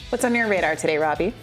What's on your radar today, Robby?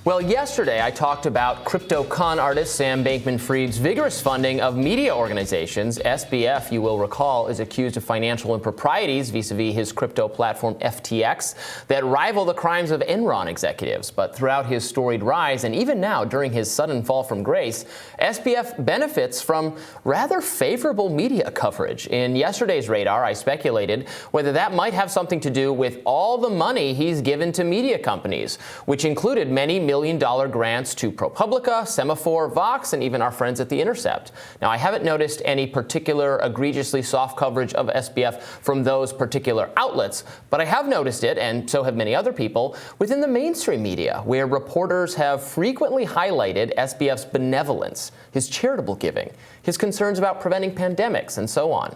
Well, yesterday I talked about crypto con artist Sam Bankman-Fried's vigorous funding of media organizations. SBF, you will recall, is accused of financial improprieties vis-a-vis his crypto platform FTX that rival the crimes of Enron executives. But throughout his storied rise, and even now during his sudden fall from grace, SBF benefits from rather favorable media coverage. In yesterday's Radar, I speculated whether that might have something to do with all the money he's given to media companies, which included many million-dollar grants to ProPublica, Semaphore, Vox, and even our friends at The Intercept. Now, I haven't noticed any particular egregiously soft coverage of SBF from those particular outlets, but I have noticed it, and so have many other people, within the mainstream media, where reporters have frequently highlighted SBF's benevolence, his charitable giving, his concerns about preventing pandemics, and so on.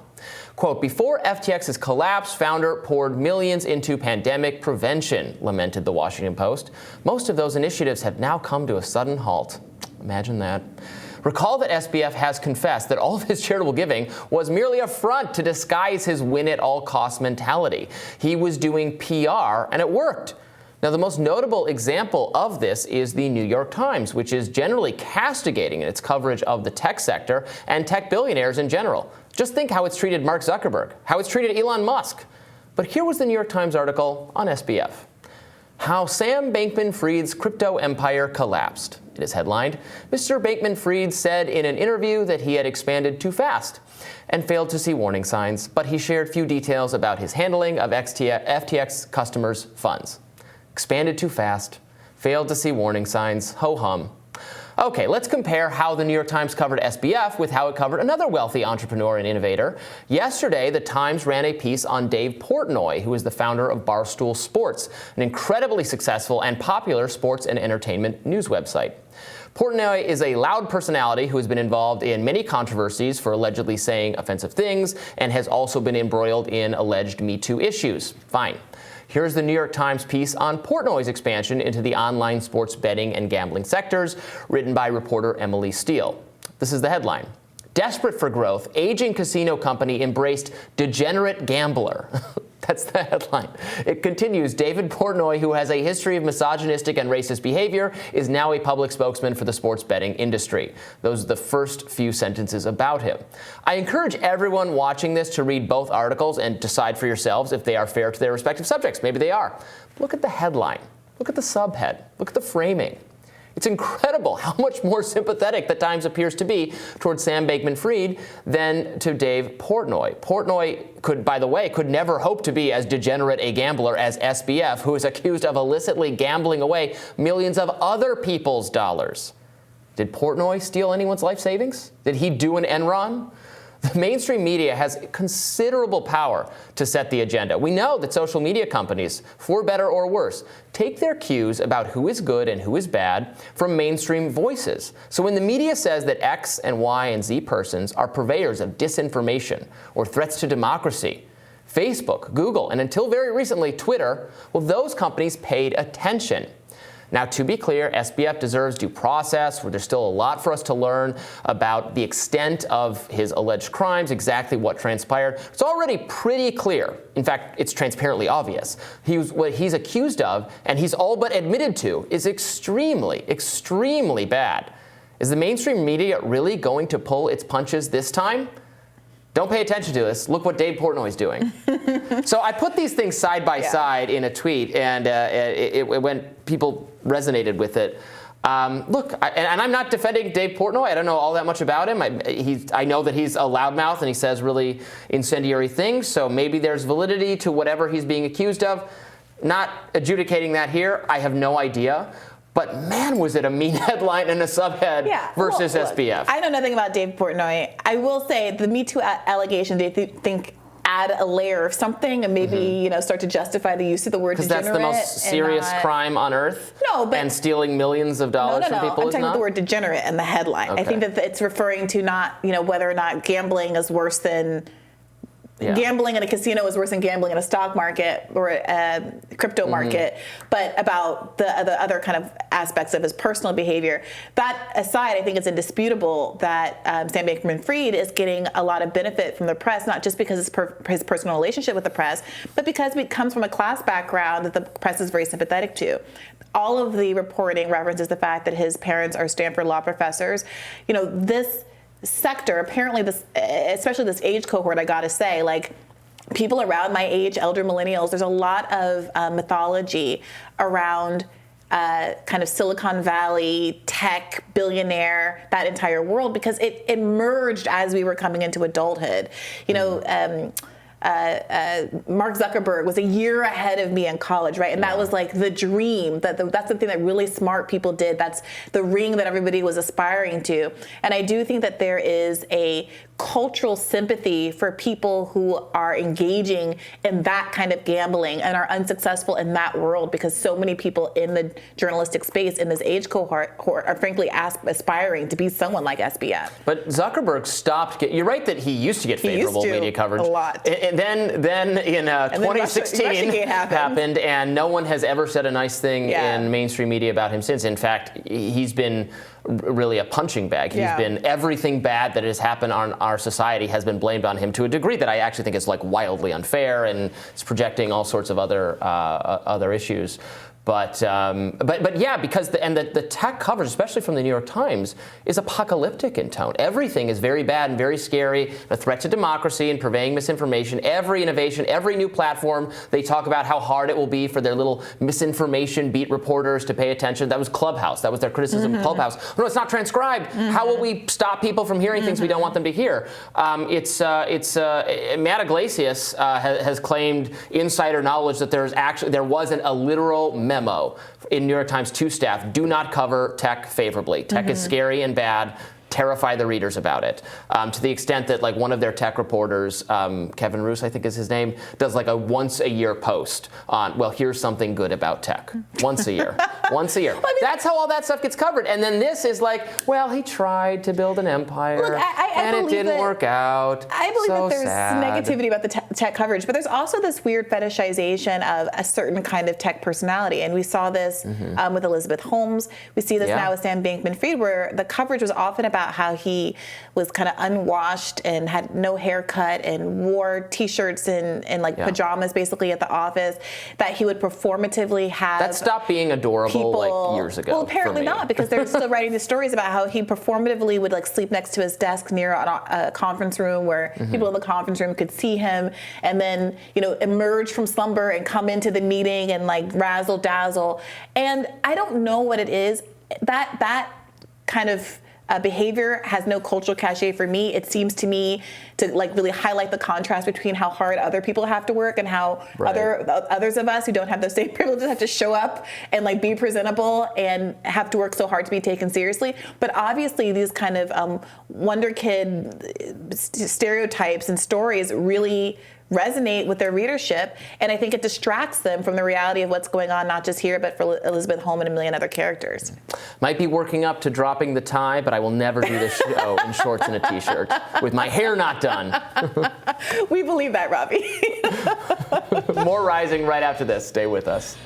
Quote, before FTX's collapse, founder poured millions into pandemic prevention, lamented the Washington Post. Most of those initiatives have now come to a sudden halt. Imagine that. Recall that SBF has confessed that all of his charitable giving was merely a front to disguise his win-at-all-costs mentality. He was doing PR, and it worked. Now, the most notable example of this is the New York Times, which is generally castigating in its coverage of the tech sector and tech billionaires in general. Just think how it's treated Mark Zuckerberg, how it's treated Elon Musk. But here was the New York Times article on SBF. How Sam Bankman-Fried's crypto empire collapsed. It is headlined, Mr. Bankman-Fried said in an interview that he had expanded too fast and failed to see warning signs, but he shared few details about his handling of FTX customers' funds. Expanded too fast, failed to see warning signs, ho-hum. Okay, let's compare how the New York Times covered SBF with how it covered another wealthy entrepreneur and innovator. Yesterday, the Times ran a piece on Dave Portnoy, who is the founder of Barstool Sports, an incredibly successful and popular sports and entertainment news website. Portnoy is a loud personality who has been involved in many controversies for allegedly saying offensive things and has also been embroiled in alleged Me Too issues. Fine. Here's the New York Times piece on Portnoy's expansion into the online sports betting and gambling sectors, written by reporter Emily Steele. This is the headline. Desperate for growth, aging casino company embraced degenerate gambler. That's the headline. It continues, David Portnoy, who has a history of misogynistic and racist behavior, is now a public spokesman for the sports betting industry. Those are the first few sentences about him. I encourage everyone watching this to read both articles and decide for yourselves if they are fair to their respective subjects. Maybe they are. Look at the headline. Look at the subhead. Look at the framing. It's incredible how much more sympathetic the Times appears to be towards Sam Bankman-Fried than to Dave Portnoy. Portnoy could, by the way, could never hope to be as degenerate a gambler as SBF, who is accused of illicitly gambling away millions of other people's dollars. Did Portnoy steal anyone's life savings? Did he do an Enron? The mainstream media has considerable power to set the agenda. We know that social media companies, for better or worse, take their cues about who is good and who is bad from mainstream voices. So when the media says that X and Y and Z persons are purveyors of disinformation or threats to democracy, Facebook, Google, and until very recently, Twitter, well, those companies paid attention. Now, to be clear, SBF deserves due process, where there's still a lot for us to learn about the extent of his alleged crimes, exactly what transpired. It's already pretty clear. In fact, it's transparently obvious. What he's accused of, and he's all but admitted to, is extremely, extremely bad. Is the mainstream media really going to pull its punches this time? Don't pay attention to this. Look what Dave Portnoy's doing. So I put these things side by side in a tweet, and when people resonated with it. Look, and I'm not defending Dave Portnoy. I don't know all that much about him. I know that he's a loudmouth and he says really incendiary things, so maybe there's validity to whatever he's being accused of. Not adjudicating that here. I have no idea. But man, was it a mean headline and a subhead versus SBF. I know nothing about Dave Portnoy. I will say the Me Too allegations, they think add a layer of something and maybe start to justify the use of the word degenerate. Because that's the most serious crime on earth? No, but... And stealing millions of dollars from people I'm talking about the word degenerate in the headline. Okay. I think that it's referring to not, whether or not gambling is worse than gambling in a casino is worse than gambling in a stock market or a crypto market, but about the other kind of aspects of his personal behavior. That aside, I think it's indisputable that Sam Bankman-Fried is getting a lot of benefit from the press, not just because of his personal relationship with the press, but because he comes from a class background that the press is very sympathetic to. All of the reporting references the fact that his parents are Stanford law professors. You know, this sector, apparently this, especially this age cohort, I gotta say, like people around my age, elder millennials, there's a lot of mythology around kind of Silicon Valley, tech, billionaire, that entire world, because it emerged as we were coming into adulthood. You know, Mark Zuckerberg was a year ahead of me in college, right? And that was like the dream. That's the thing that really smart people did. That's the ring that everybody was aspiring to. And I do think that there is a cultural sympathy for people who are engaging in that kind of gambling and are unsuccessful in that world, because so many people in the journalistic space in this age cohort are frankly aspiring to be someone like SBF. But Zuckerberg stopped. You're right that he used to get favorable media coverage. A lot. And then in 2016 happened, and no one has ever said a nice thing in mainstream media about him since. In fact, he's been really a punching bag. He's been, everything bad that has happened on our society has been blamed on him to a degree that I actually think is like wildly unfair, and it's projecting all sorts of other issues. But yeah, because the tech coverage, especially from the New York Times, is apocalyptic in tone. Everything is very bad and very scary, a threat to democracy and purveying misinformation. Every innovation, every new platform, they talk about how hard it will be for their little misinformation beat reporters to pay attention. That was Clubhouse. That was their criticism of Clubhouse. No, it's not transcribed. How will we stop people from hearing things we don't want them to hear? Matt Iglesias has claimed insider knowledge that there wasn't a literal memo in New York Times to staff: do not cover tech favorably. Tech is scary and bad. Terrify the readers about it. To the extent that like one of their tech reporters, Kevin Roos, I think is his name, does like a once a year post on, well, here's something good about tech. Once a year. Once a year. Well, I mean, that's how all that stuff gets covered. And then this is like, well, he tried to build an empire, and it didn't work out. I believe so that there's sad. negativity about the tech coverage, but there's also this weird fetishization of a certain kind of tech personality. And we saw this with Elizabeth Holmes. We see this now with Sam Bankman-Fried, where the coverage was often about how he was kind of unwashed and had no haircut and wore t-shirts and like pajamas basically at the office, that he would performatively have that stopped being adorable like years ago. Well, apparently not, because they're still writing the stories about how he performatively would like sleep next to his desk near a conference room where people in the conference room could see him, and then emerge from slumber and come into the meeting and like razzle dazzle. And I don't know what it is, that kind of behavior has no cultural cachet for me. It seems to me to like really highlight the contrast between how hard other people have to work and how others of us who don't have those same privileges have to show up and like be presentable and have to work so hard to be taken seriously. But obviously these kind of wonder kid stereotypes and stories really resonate with their readership, and I think it distracts them from the reality of what's going on, not just here, but for Elizabeth Holmes and a million other characters. Might be working up to dropping the tie, but I will never do this show in shorts and a t-shirt with my hair not done. We believe that, Robby. More Rising right after this. Stay with us.